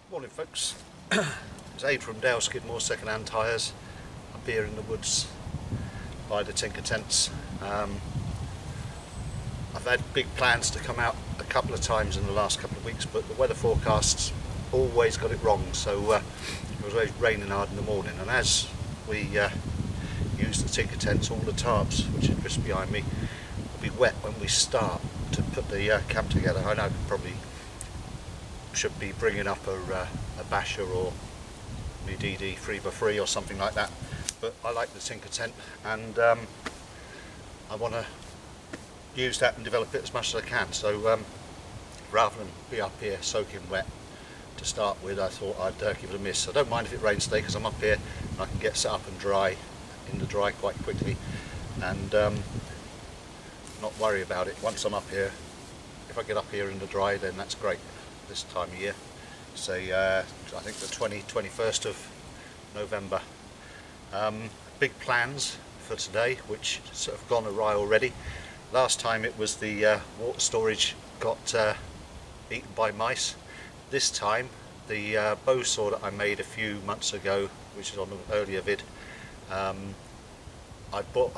Morning folks, it's Aid from Dale Skidmore second-hand tyres up here in the woods by the Tinker Tents. I've had big plans to come out a couple of times in the last couple of weeks, but the weather forecasts always got it wrong, so it was always raining hard in the morning, and as we use the Tinker Tents, all the tarps, which are just behind me, will be wet when we start to put the camp together. I know I probably should be bringing up a basher or my DD 3x3 or something like that, but I like the Tinker Tent, and I want to use that and develop it as much as I can. So rather than be up here soaking wet to start with, I thought I'd give it a miss. I don't mind if it rains today because I'm up here and I can get set up and dry in the dry quite quickly, and not worry about it once I'm up here. If I get up here in the dry, then that's great. This time of year, say I think the 21st of November. Big plans for today, which sort of gone awry already. Last time it was the water storage got eaten by mice. This time the bow saw that I made a few months ago, which is on an earlier vid, I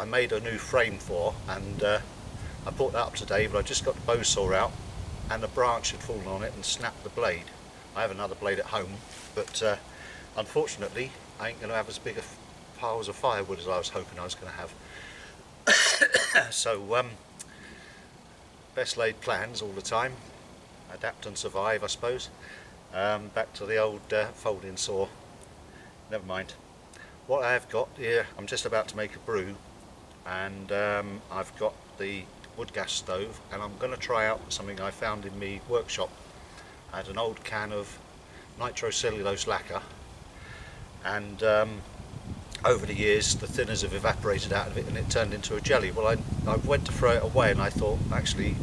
made a new frame for, and I brought that up today, but I just got the bow saw out and a branch had fallen on it and snapped the blade. I have another blade at home, but unfortunately I ain't going to have as big a piles of firewood as I was hoping I was going to have. So best laid plans all the time, adapt and survive I suppose. Back to the old folding saw. Never mind. What I have got here, I'm just about to make a brew, and I've got the wood gas stove, and I'm going to try out something I found in my workshop. I had an old can of nitrocellulose lacquer, and over the years the thinners have evaporated out of it and it turned into a jelly. Well, I went to throw it away, and I thought, actually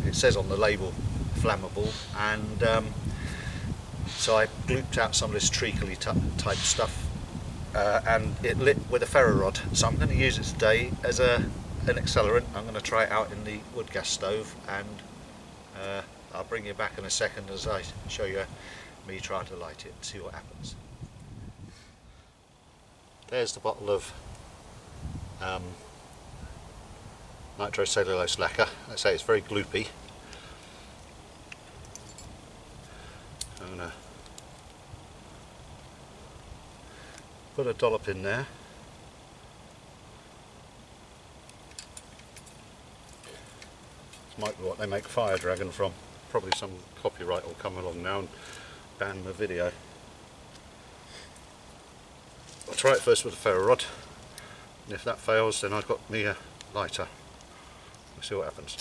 it says on the label flammable, and so I glooped out some of this treacly type stuff, and it lit with a ferro rod. So I'm going to use it today as an accelerant. I'm going to try it out in the wood gas stove, and I'll bring you back in a second as I show you me trying to light it and see what happens. There's the bottle of nitrocellulose lacquer. I say it's very gloopy. I'm going to put a dollop in there. Might be what they make Fire Dragon from. Probably some copyright will come along now and ban the video. I'll try it first with a ferro rod, and if that fails then I've got me a lighter. We'll see what happens.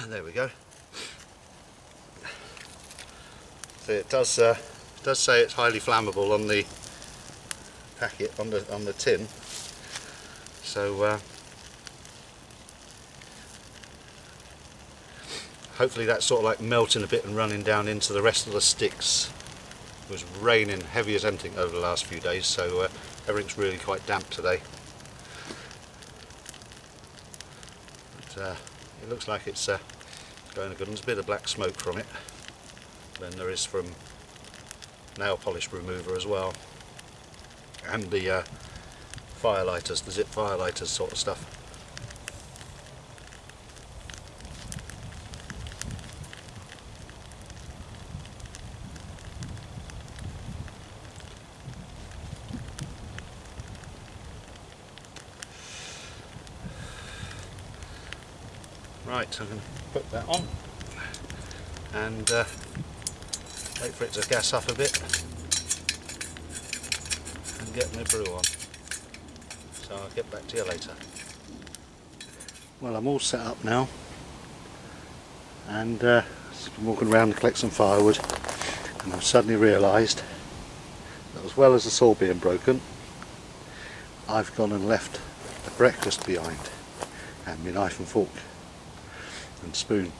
There we go. So it does say it's highly flammable on the packet, on the tin. So hopefully that's sort of like melting a bit and running down into the rest of the sticks. It was raining heavy as anything over the last few days, so everything's really quite damp today. But it looks like it's going good. There's a bit of black smoke from it than there is from nail polish remover as well, and the fire lighters, the zip fire lighters sort of stuff. Right, I'm going to put that on and wait for it to gas up a bit and get my brew on. So I'll get back to you later. Well, I'm all set up now, and just been walking around to collect some firewood, and I've suddenly realised that as well as the saw being broken, I've gone and left a breakfast behind, and my knife and fork and spoon.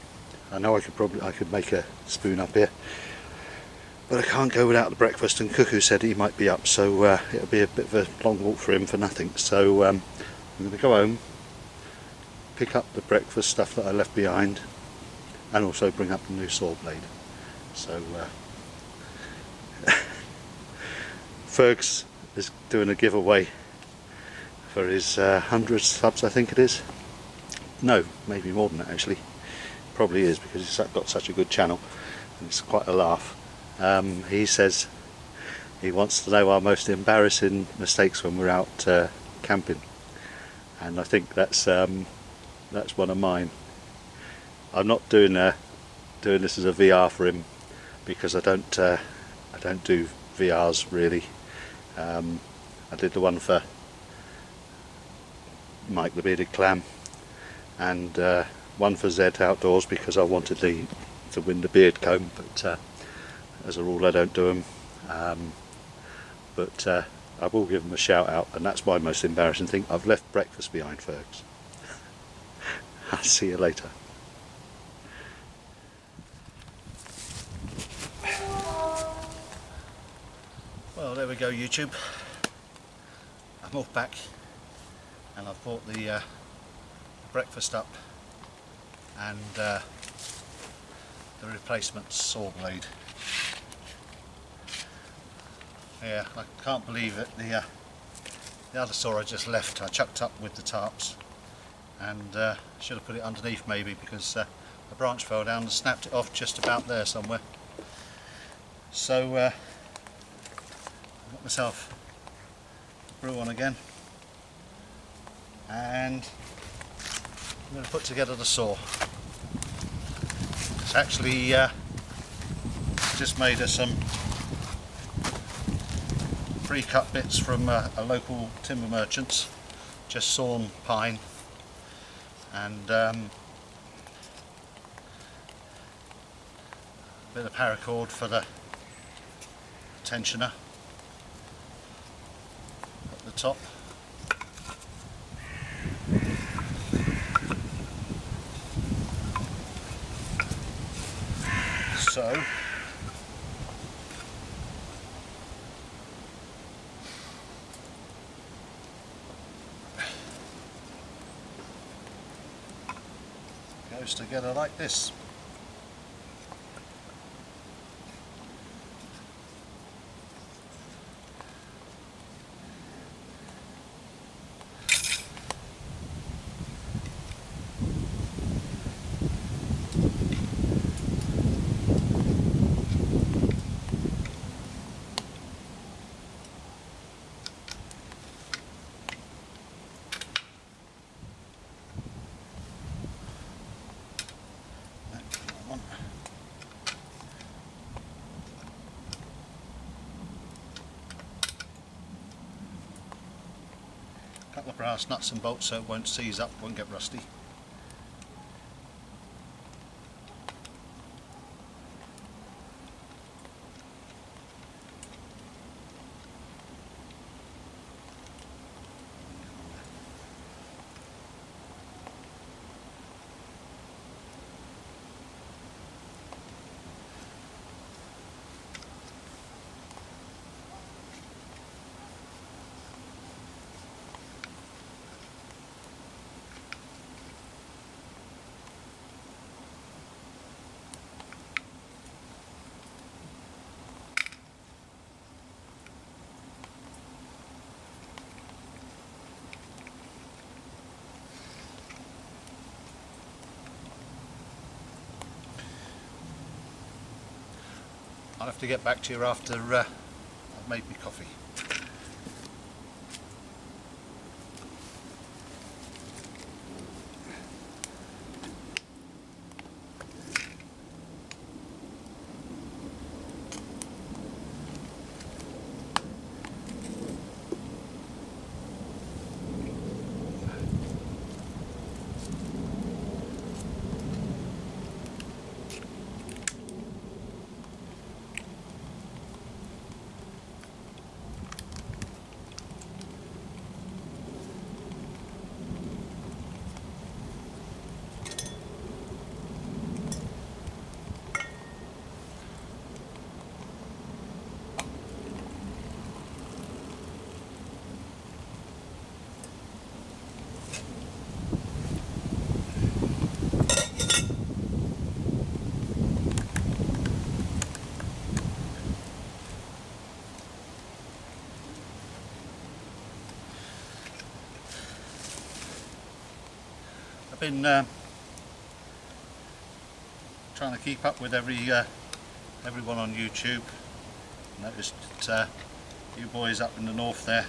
I know I could make a spoon up here, but I can't go without the breakfast, and Cuckoo said he might be up, so it'll be a bit of a long walk for him for nothing. So I'm going to go home, pick up the breakfast stuff that I left behind, and also bring up the new saw blade. So Fergs is doing a giveaway for his 100 subs, I think it is. No, maybe more than that actually. Probably is, because he's got such a good channel and it's quite a laugh. He says he wants to know our most embarrassing mistakes when we're out camping, and I think that's one of mine. I'm not doing this as a VR for him, because I don't do VRs really. I did the one for Mike the Bearded Clam, and one for Zed Outdoors because I wanted to win the beard comb, but as a rule I don't do them. But I will give them a shout out, and that's my most embarrassing thing. I've left breakfast behind, Fergs. I'll see you later. Well, there we go, YouTube. I'm off back, and I've brought the breakfast up and the replacement saw blade. Yeah, I can't believe it. The other saw I just left, I chucked up with the tarps, and should have put it underneath maybe, because a branch fell down and snapped it off just about there somewhere. So I got myself a brew on again, and I'm going to put together the saw. It's actually just made us some pre-cut bits from a local timber merchant's, just sawn pine, and a bit of paracord for the tensioner at the top. So goes together like this. Couple of brass nuts and bolts so it won't seize up, won't get rusty. I'll have to get back to you after I've made me coffee. been trying to keep up with everyone on YouTube. Noticed that you boys up in the north there,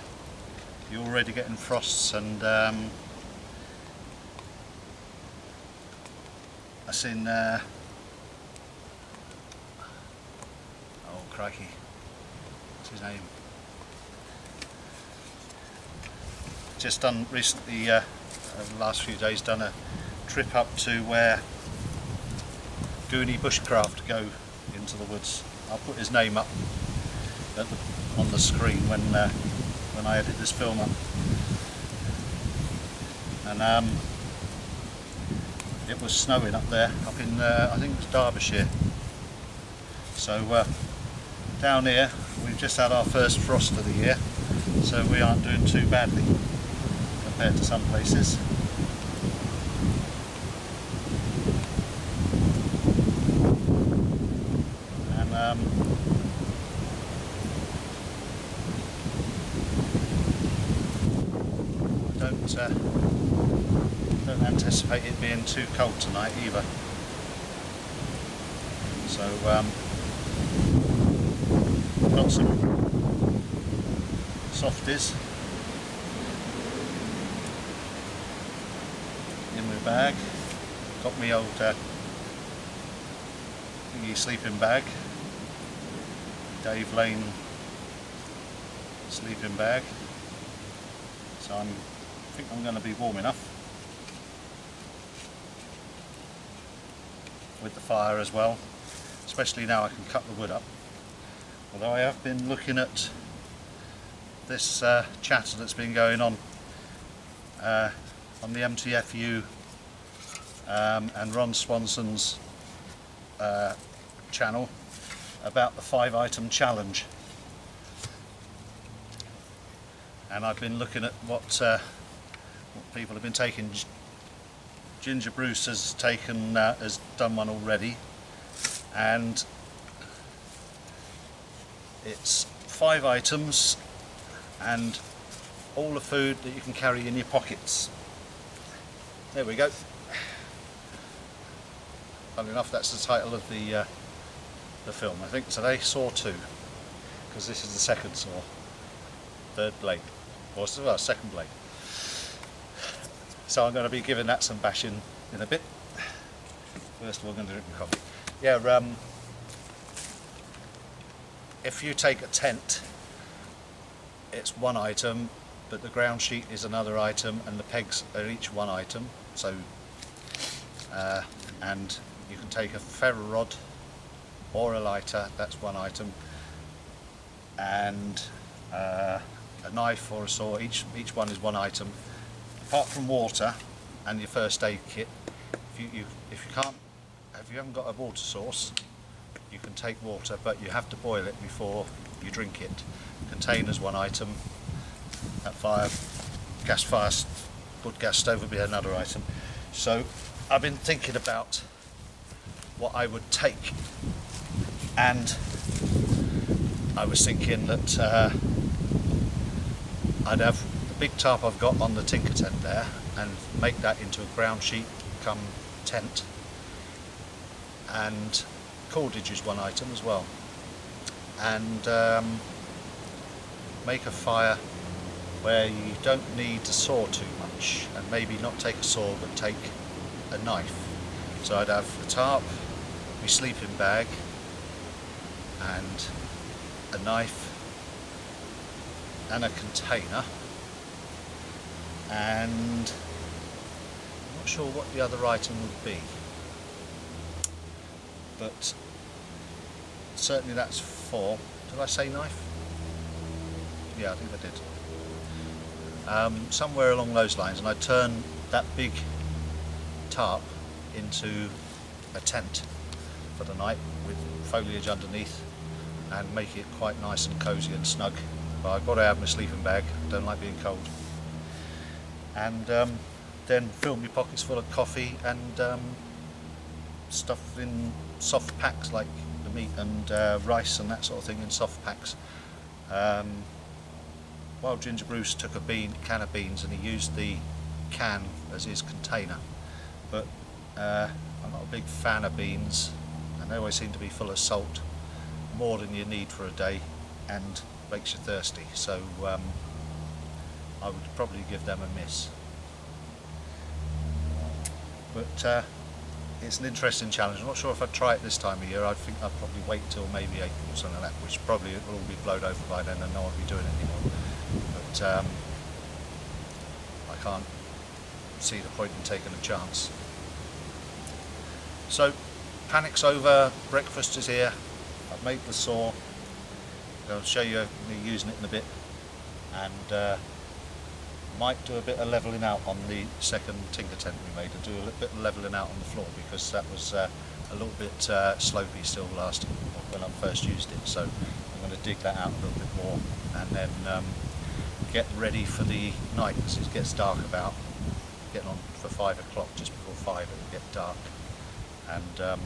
you're already getting frosts, and I seen oh crikey, what's his name? Just done recently, over the last few days, done a trip up to where Goonie Bushcraft go into the woods. I'll put his name up on the screen when I edit this film up. And it was snowing up there, up in I think it was Derbyshire. So down here we've just had our first frost of the year, so we aren't doing too badly compared to some places. And I don't anticipate it being too cold tonight either. So got some softies in my bag. Got my old thingy sleeping bag, Dave Lane sleeping bag. So I think I'm going to be warm enough with the fire as well, especially now I can cut the wood up. Although I have been looking at this chatter that's been going on the MTFU and Ron Swanson's channel about the 5-item challenge, and I've been looking at what people have been taking. Ginger Bruce has done one already, and it's 5 items and all the food that you can carry in your pockets. There we go. Funny enough, that's the title of the film. I think today, Saw 2, because this is the second saw, third blade, or well, second blade. So I'm going to be giving that some bashing in a bit. First of all, I'm going to drink my coffee. Yeah, if you take a tent, it's 1 item, but the ground sheet is another item, and the pegs are each 1 item. So, and you can take a ferro rod or a lighter, that's 1 item, and a knife or a saw, each one is 1 item. Apart from water and your first aid kit, if you haven't got a water source, you can take water, but you have to boil it before you drink it. Containers 1 item. That wood gas stove would be another item. So I've been thinking about what I would take, and I was thinking that I'd have big tarp I've got on the Tinker tent there and make that into a ground sheet come tent, and cordage is 1 item as well, and make a fire where you don't need to saw too much, and maybe not take a saw but take a knife. So I'd have a tarp, my sleeping bag, and a knife and a container, and I'm not sure what the other item would be, but certainly that's 4. Did I say knife? Yeah, I think I did. Somewhere along those lines, and I turn that big tarp into a tent for the night with foliage underneath and make it quite nice and cosy and snug. But I've got to have my sleeping bag, don't like being cold. And then fill my pockets full of coffee and stuff in soft packs, like the meat and rice and that sort of thing in soft packs. While Ginger Bruce took a can of beans and he used the can as his container, but I'm not a big fan of beans, and they always seem to be full of salt, more than you need for a day, and makes you thirsty. So I would probably give them a miss. But it's an interesting challenge. I'm not sure if I'd try it this time of year. I think I'd probably wait till maybe April or something like that, which probably it will all be blown over by then and no one will be doing it anymore. But I can't see the point in taking a chance. So panic's over, breakfast is here. I've made the saw. I'll show you me using it in a bit, and might do a bit of levelling out on the second tinker tent we made, and do a little bit of levelling out on the floor, because that was a little bit slopey still last when I first used it. So I'm going to dig that out a little bit more, and then get ready for the night, because it gets dark about getting on for 5 o'clock. Just before 5 it will get dark, and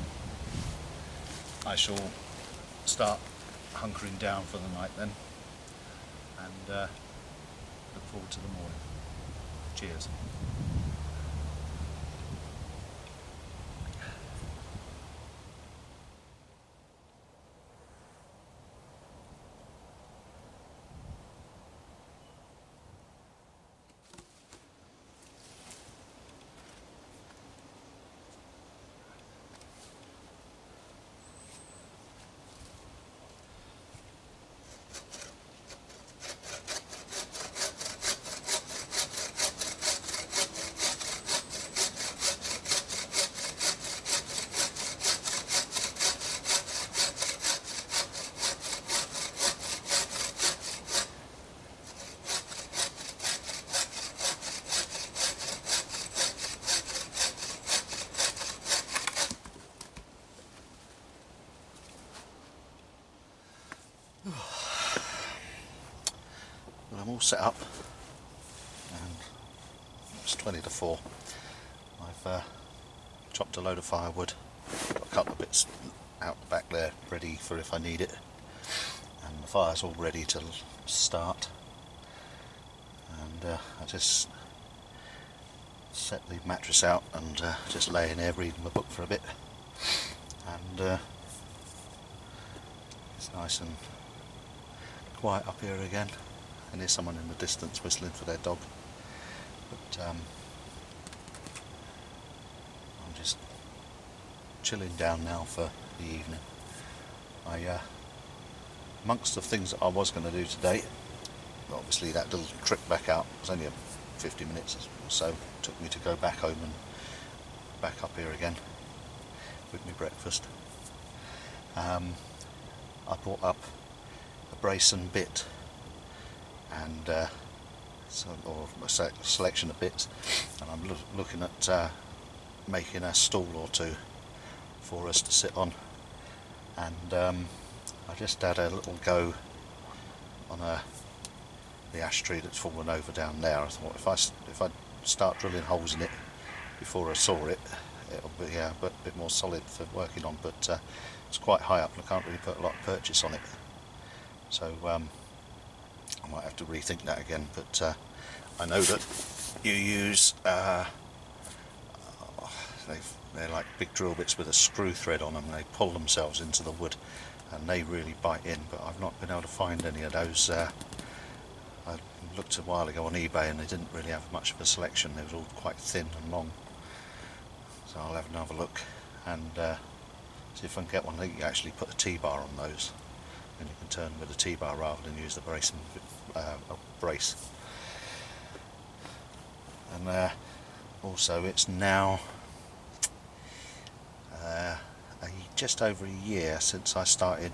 I shall start hunkering down for the night then, and look forward to the morning. Cheers. Well, I'm all set up, and it's 20 to 4. I've chopped a load of firewood, got a couple of bits out the back there ready for if I need it, and the fire's all ready to start. And I just set the mattress out and just lay in there reading my book for a bit, and it's nice and quiet up here again. And there's someone in the distance whistling for their dog. But I'm just chilling down now for the evening. Amongst the things that I was going to do today, obviously that little trip back out was only 50 minutes or so. It took me to go back home and back up here again with my breakfast. I brought up a brace and bit, and or a selection of bits, and I'm looking at making a stool or two for us to sit on. And I just had a little go on the ash tree that's fallen over down there. I thought if I start drilling holes in it before I saw it, it'll be a bit more solid for working on. But it's quite high up and I can't really put a lot of purchase on it. So I might have to rethink that again, but I know that you use they're like big drill bits with a screw thread on them. They pull themselves into the wood and they really bite in, but I've not been able to find any of those. I looked a while ago on eBay and they didn't really have much of a selection. They were all quite thin and long, so I'll have another look and see if I can get one. I think you actually put a T-bar on those, and you can turn with a T-bar rather than use the brace. And also it's now just over a year since I started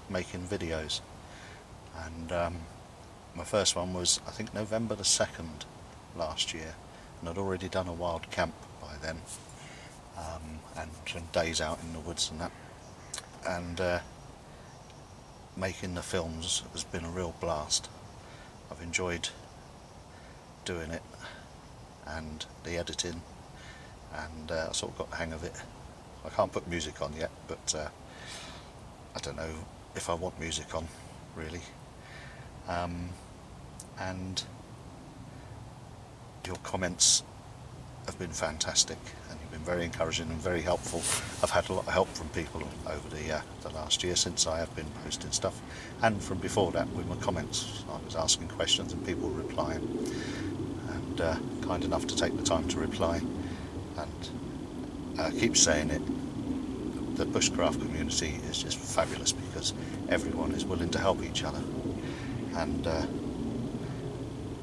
making videos, and my first one was I think November the 2nd last year, and I'd already done a wild camp by then, and some days out in the woods and that, and making the films has been a real blast. I've enjoyed doing it and the editing, and I sort of got the hang of it. I can't put music on yet, but I don't know if I want music on really. And your comments have been fantastic, and you've been very encouraging and very helpful. I've had a lot of help from people over the last year since I have been posting stuff, and from before that with my comments. I was asking questions and people were replying, and kind enough to take the time to reply. And I keep saying it, the bushcraft community is just fabulous because everyone is willing to help each other, and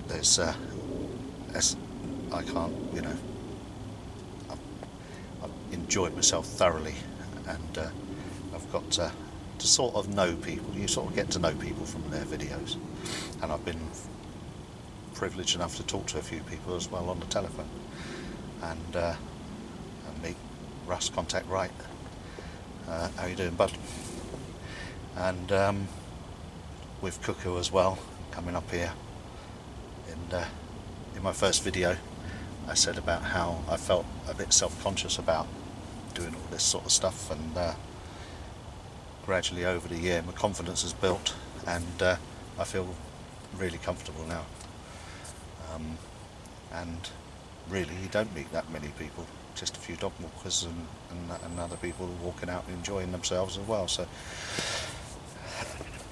there's I can't, you know, I've enjoyed myself thoroughly, and I've got to sort of know people. You sort of get to know people from their videos, and I've been privileged enough to talk to a few people as well on the telephone, and meet Russ, Contact Right. How you doing, bud? And with Cuckoo as well, coming up here. In my first video, I said about how I felt a bit self-conscious about doing all this sort of stuff, and gradually over the year my confidence has built, and I feel really comfortable now. And really, you don't meet that many people, just a few dog walkers and other people walking out and enjoying themselves as well. So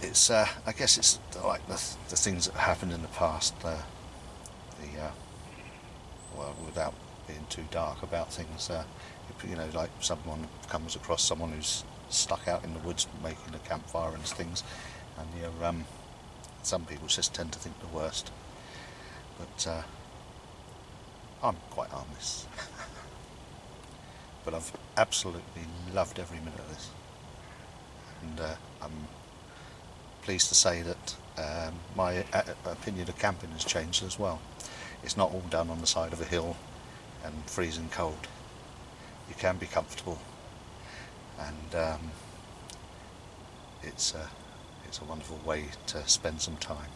it's I guess it's like the things that happened in the past, well, without being too dark about things, you know, like someone comes across someone who's stuck out in the woods making a campfire and things, and you're, some people just tend to think the worst, but I'm quite harmless. But I've absolutely loved every minute of this, and I'm pleased to say that my opinion of camping has changed as well. It's not all done on the side of a hill and freezing cold. You can be comfortable, and it's a wonderful way to spend some time.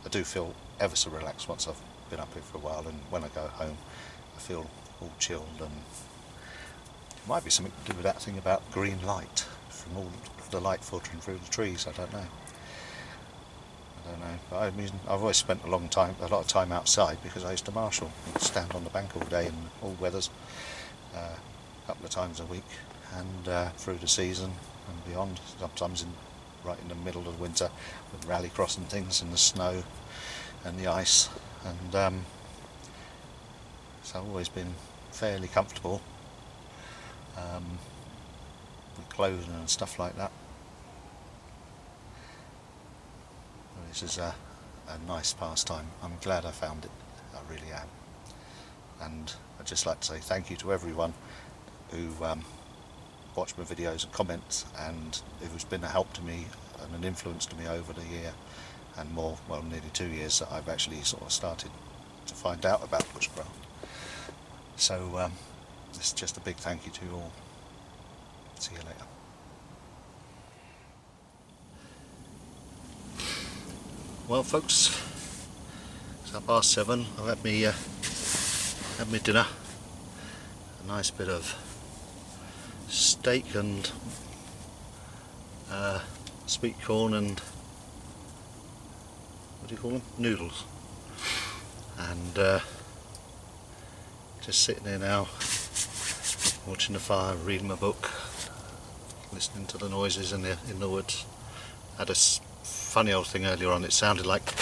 I do feel ever so relaxed once I've been up here for a while, and when I go home I feel all chilled, and it might be something to do with that thing about green light from all the light filtering through the trees. I don't know. But I mean, I've always spent a lot of time outside because I used to marshal and stand on the bank all day in all weathers, a couple of times a week, and through the season and beyond. Sometimes right in the middle of the winter with rallycross and things in the snow and the ice, and so I've always been fairly comfortable with clothing and stuff like that. This is a nice pastime. I'm glad I found it, I really am. And I'd just like to say thank you to everyone who watched my videos and comments, and who's been a help to me and an influence to me over the year and more, well, nearly 2 years that I've actually sort of started to find out about bushcraft. So it's just a big thank you to you all. See you later. Well, folks, it's 7:30. I've had me dinner. A nice bit of steak and sweet corn and, what do you call them? Noodles. And just sitting there now, watching the fire, reading my book, listening to the noises in the woods. Had a funny old thing earlier on. It sounded like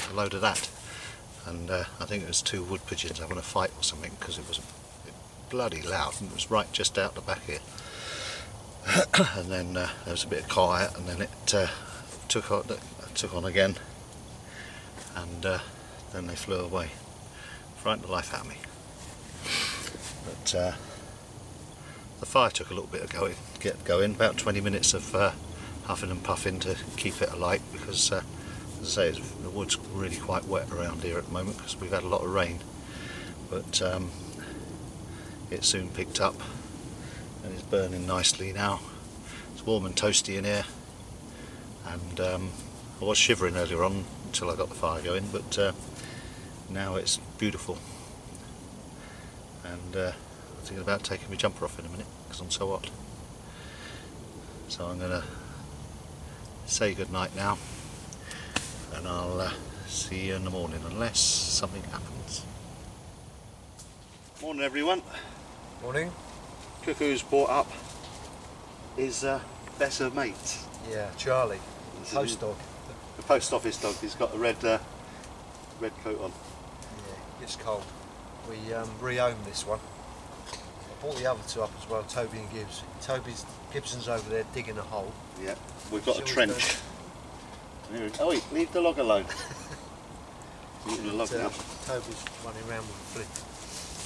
a load of that, and I think it was 2 wood pigeons having a fight or something, because it was bloody loud, and it was right just out the back here. And then there was a bit of quiet, and then it took on again, and then they flew away. Frightened the life out of me. But the fire took a little bit of get going, about 20 minutes of huffing and puffing to keep it alight, because as I say, the wood's really quite wet around here at the moment because we've had a lot of rain, but it soon picked up and it's burning nicely now. It's warm and toasty in here, and I was shivering earlier on until I got the fire going, but now it's beautiful, and I'm thinking about taking my jumper off in a minute because I'm so hot. So I'm going to say good night now, and I'll see you in the morning unless something happens. Morning everyone. Morning. Cuckoo's brought up his better mate. Yeah, Charlie, post dog. The post office dog. He's got a red coat on. Yeah, it's cold. We rehomed this one. I brought the other two up as well, Toby and Gibbs. Gibson's over there digging a hole. Yeah, we've got a trench. Oh wait, leave the log alone. Leave the log alone. Toby's running around with a flip.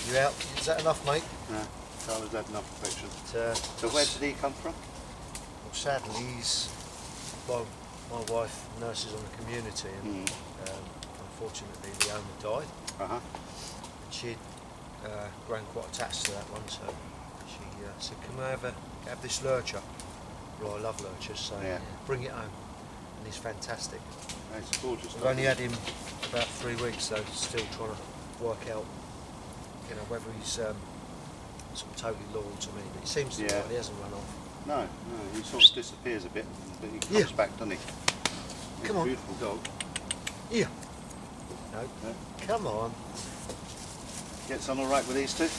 You out? Is that enough, mate? No, Tyler's had enough affection. So where did he come from? Well, sadly, my wife nurses on the community, and unfortunately the owner died. And she'd grown quite attached to that one, so she said, "Can I have this lurcher?" Well, I love lurchers, so bring it home. And he's fantastic. It's gorgeous. We've only had him about 3 weeks, so still trying to work out, you know, whether he's sort of totally loyal to me. But he seems to be. He hasn't run off. No, he sort of disappears a bit, but he comes back, doesn't he? He's Come on. A beautiful dog. Yeah. No. Come on. Gets on all right with these two?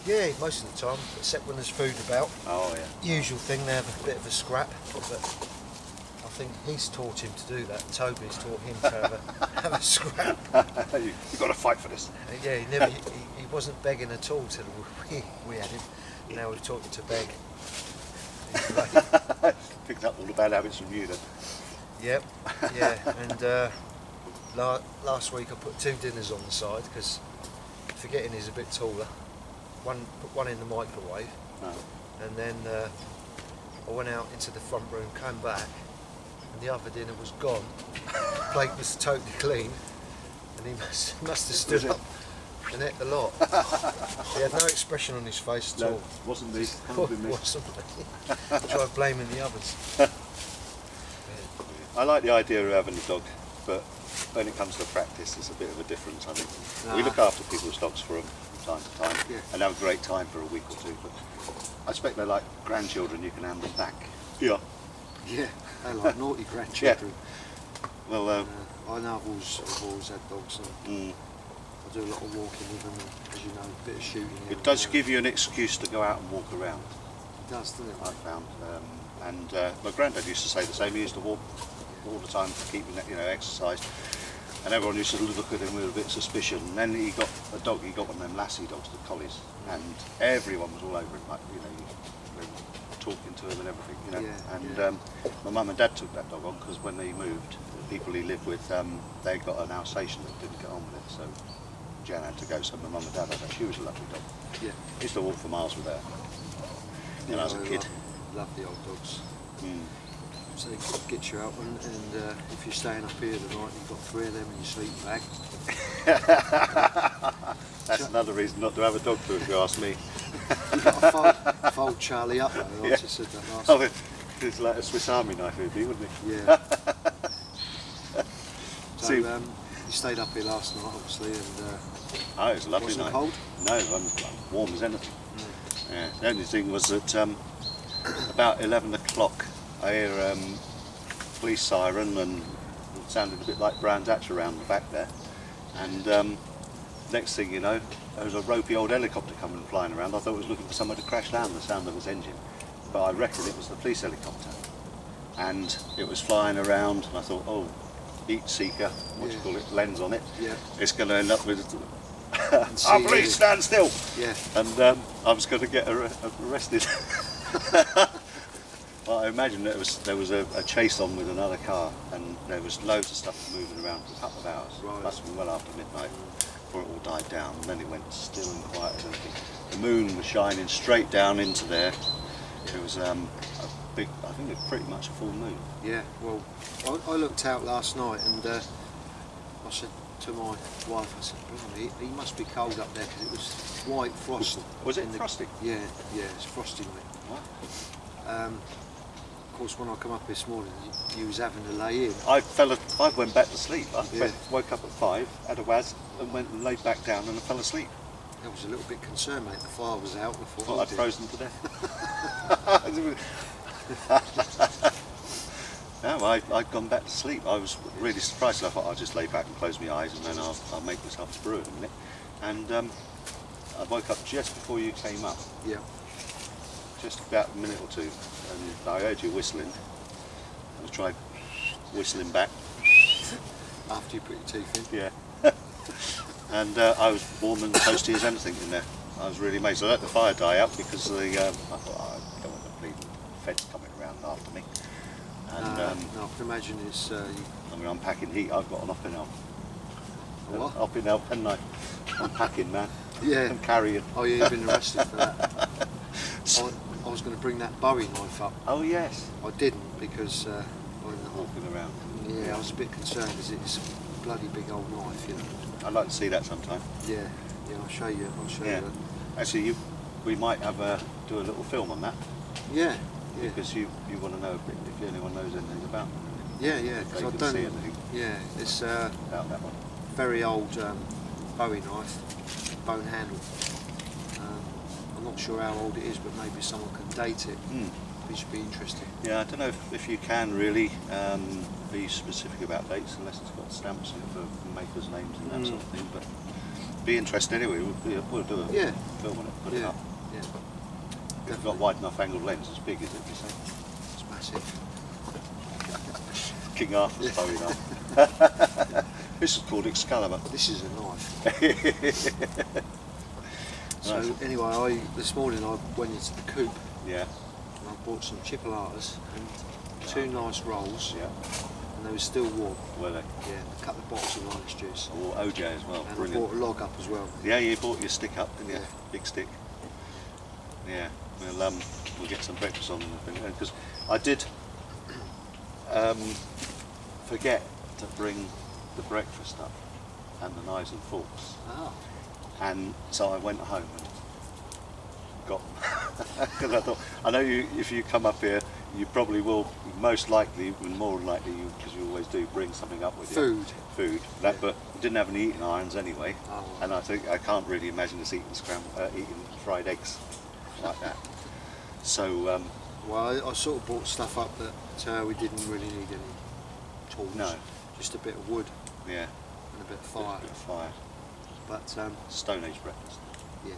Yeah, most of the time, except when there's food about. Oh yeah. Usual thing, they have a bit of a scrap, but I think he's taught him to do that. Toby's taught him to have a scrap. You've got to fight for this. Yeah, he wasn't begging at all till we had him. Now we've taught him to beg. Picked up all the bad habits from you then. Yep, yeah, and last week I put 2 dinners on the side because forgetting he's a bit taller. Put one in the microwave, and then I went out into the front room, came back, and the other dinner was gone. The plate was totally clean, and he must have stood up and ate the lot. He had no expression on his face at all. Wasn't me. Wasn't me. Tried blaming the others. I like the idea of having a dog, but when it comes to practice, it's a bit of a difference, I think. We look after people's dogs from time to time and have a great time for a week or two, but I expect they're like grandchildren, you can hand them back. Yeah. Yeah, they're like naughty grandchildren. Well, I know I've always had dogs, and I do a lot of walking with them, and, as you know, a bit of shooting. It does give you an excuse to go out and walk around. It does, doesn't it? I found, and my granddad used to say the same. He used to walk all the time to keep exercised, and everyone used to look at him with a bit of suspicion. And then he got a dog. He got one of them lassie dogs, the collies, and everyone was all over him, like they were talking to him and everything, you know. My mum and dad took that dog on because when they moved, the people he lived with, they got an Alsatian that didn't get on with it, so Jan had to go. So my mum and dad had her. She was a lovely dog. Yeah, used to walk for miles with her when I was a kid. Love the old dogs. So they get you out, and if you're staying up here tonight, you've got 3 of them in your sleeping bag. That's another reason not to have a dog food, if you ask me. You've got to fold Charlie up, though. I just said that last time. It's like a Swiss Army knife, it would be, wouldn't it? Yeah. So you stayed up here last night, obviously, and oh, it was a lovely wasn't night. Cold? No, I'm warm as anything. Yeah. The only thing was that about 11 o'clock, I hear police siren, and it sounded a bit like Brands Hatch around the back there. And next thing you know, there was a ropey old helicopter coming flying around. I thought it was looking for somewhere to crash down, the sound of its engine. But I reckon it was the police helicopter. And it was flying around, and I thought, oh, heat seeker, what do you call it, lens on it. Yeah. It's going to end up with, oh, please stand still. Yeah. And I was going to get arrested. Well, I imagine there was a chase on with another car, and there was loads of stuff moving around for a couple of hours. Right. Must have been well after midnight before it all died down, and then it went still and quiet as anything. The moon was shining straight down into there. It was a big, I think it was pretty much a full moon. Yeah, well, I looked out last night, and I said to my wife, I said, he must be cold up there, because it was white frost. Was it frosty? Yeah, it's frosty, mate. What? Of course, when I come up this morning, you was having to lay in. I went back to sleep. I woke up at 5, had a waz, and went and laid back down, and I fell asleep. I was a little bit concerned, mate. The fire was out. I thought I'd frozen to death. No, I'd gone back to sleep. I was really surprised. I thought I'll just lay back and close my eyes, and then I'll make myself a brew in a minute. And I woke up just before you came up, Yeah. just about a minute or two, and I heard you whistling. I tried whistling back. After you put your teeth in. Yeah. And I was warm and toasty as anything in there. I was really amazed. I let the fire die out because I thought, I don't want the bleeding feds coming around after me. And no, I can imagine it's. I mean, I'm packing heat. I've got an up and out. What? Up and out, and I'm packing, man. Yeah. I'm carrying. Oh yeah, you've been arrested for that. I was going to bring that Bowie knife up. Oh yes. I didn't because. Walking around. Yeah, I was a bit concerned because it's a bloody big old knife, you know. I'd like to see that sometime. Yeah, yeah, I'll show you. Yeah. That. Actually, we might have do a little film on that. Yeah, yeah. Because you want to know if anyone knows anything about it. Yeah, because I don't. See anything. Yeah, it's About that one. very old Bowie knife, bone handle. I'm not sure how old it is, but maybe someone can date it. It should be interesting. Yeah, I don't know if you can really be specific about dates unless it's got stamps in it for makers' names and that sort of thing. But be interesting anyway. We'll do a film on it, put it up. Yeah. If you've got wide enough angle lens, as big as it, you say. It's massive. King Arthur's Bowie knife. This is called Excalibur. This is a knife. So Nice. anyway, this morning I went into the coop. Yeah. And I bought some chipolatas and 2 nice rolls. Yeah. And they were still warm. Were they? Yeah. A couple of bottles of orange juice. Or OJ as well. And Brilliant. I bought a log up as well. Yeah, you bought your stick up, didn't you? Yeah. Big stick. Yeah. We'll get some breakfast on because I did forget to bring the breakfast up and the knives and forks. Oh. And so I went home and got because I thought, I know if you come up here, you probably will, most likely, and more likely, because you always do, bring something up with you. Food. That, but I didn't have any eating irons anyway, and I think I can't really imagine us eating eating fried eggs like that. So. Well, I sort of bought stuff up that we didn't really need any tools. No. Just a bit of wood. Yeah. And a bit of fire. A bit of fire. But Stone Age breakfast. Yeah.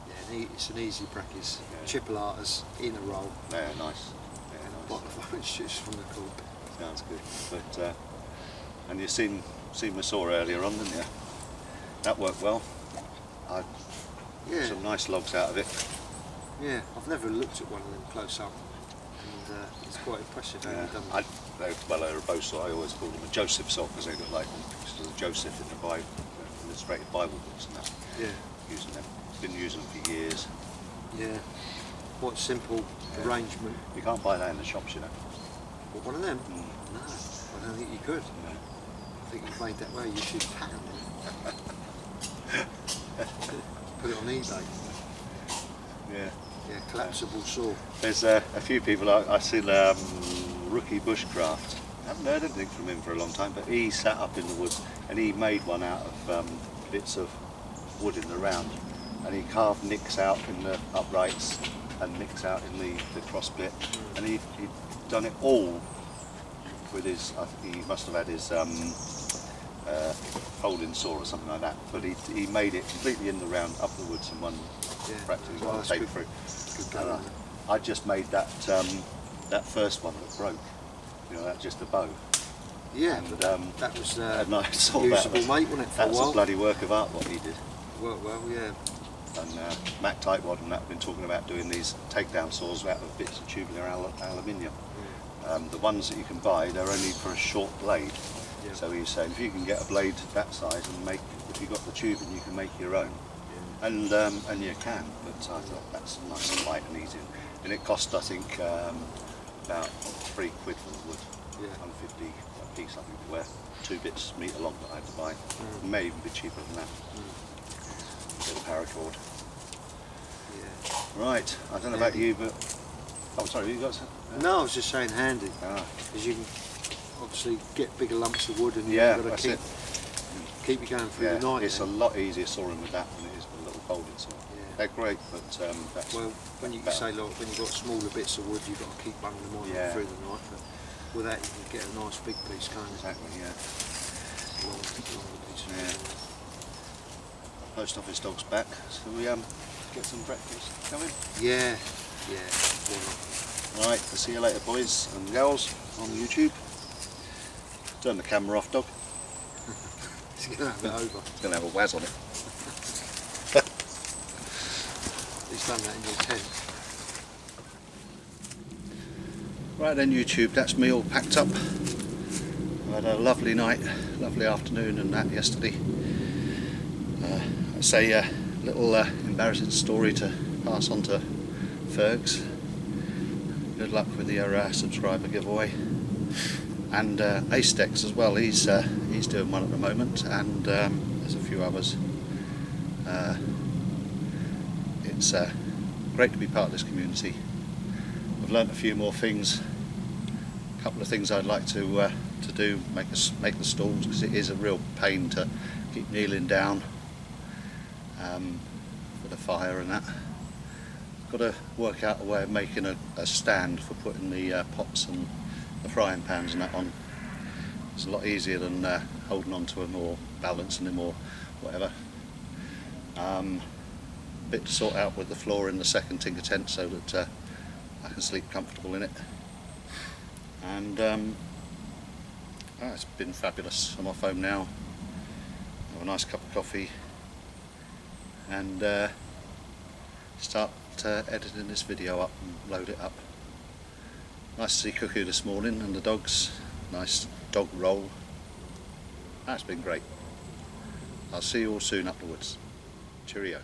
Yeah, it's an easy breakfast. Yeah. Chipolatas in a roll. Yeah, nice. Yeah, And a nice. bottle of orange juice from the coop. Sounds good. But and you've seen my saw earlier on, didn't you? That worked well. I Yeah. some nice logs out of it. Yeah, I've never looked at one of them close up, and it's quite impressive how you've done it. They're a bow saw. I always call them a Joseph saw because they look like pictures of Joseph in the Bible, illustrated Bible books and that. Yeah. Using them. Been using them for years. Yeah. What simple arrangement. You can't buy that in the shops, you know. What, one of them? No, I don't think you could. No. I think you've made that way. You should patent it. Put it on eBay. Yeah. Yeah, collapsible saw. There's a few people I've seen. Rookie Bushcraft. I haven't heard anything from him for a long time, but he sat up in the woods and he made one out of bits of wood in the round, and he carved nicks out in the uprights and nicks out in the cross bit, and he'd done it all with his. I think he must have had his folding saw or something like that, but he made it completely in the round up the woods in one practice. Well, take good, through. Good going. I just made that that first one that broke. You know, that's just a bow. Yeah, and, that was and I saw usable, that. mate, wasn't it, for a That's while? a bloody work of art what he did. Well, yeah. And Mac Tightwad and that have been talking about doing these takedown saws out of bits of tubular aluminium. The ones that you can buy, they're only for a short blade. Yeah. So he's saying if you can get a blade that size and if you've got the tubing, you can make your own. Yeah. And you can, but I thought that's nice and light and easy. And it cost, I think, about £3 for the wood. Yeah. 150 a piece, I think, where 2 bits metre long that I had to buy. It may even be cheaper than that. Bit of paracord. Yeah. Right, I don't know about you, but oh, sorry, you got some? No, I was just saying handy, Ah. because you can obviously get bigger lumps of wood and Yeah, you've got that's to it. keep you going through Yeah, the night. it's then. a lot easier sawing with that than it is with a little folding saw. Yeah. They're great, but that's Well, when you better. say like when you've got smaller bits of wood, you've got to keep bunging them on Yeah. through the night. But with that, you can get a nice big piece, can't you? Exactly, yeah. Long piece. Yeah. post office dog's back, so we get some breakfast going. Yeah. Right, I'll see you later, boys and girls on YouTube. Turn the camera off, dog. He's going to have it over. It's going to have a waz on it. He's done that in your tent. Right then, YouTube, that's me all packed up. I had a lovely night, lovely afternoon and that yesterday. I'd say a little embarrassing story to pass on to Fergs. Good luck with your subscriber giveaway. And Ace Dex as well, he's doing one at the moment, and there's a few others. It's great to be part of this community. I've learnt a few more things, a couple of things I'd like to do, make the stalls, because it is a real pain to keep kneeling down for the fire and that. Got to work out a way of making a stand for putting the pots and the frying pans and that on. It's a lot easier than holding on to them or balancing them or whatever. Bit to sort out with the floor in the second tinker tent so that I can sleep comfortable in it. And it's been fabulous. I'm off home now, have a nice cup of coffee and start editing this video up and load it up. Nice to see Cuckoo this morning and the dogs. Nice dog roll. That's been great. I'll see you all soon up the woods. Cheerio.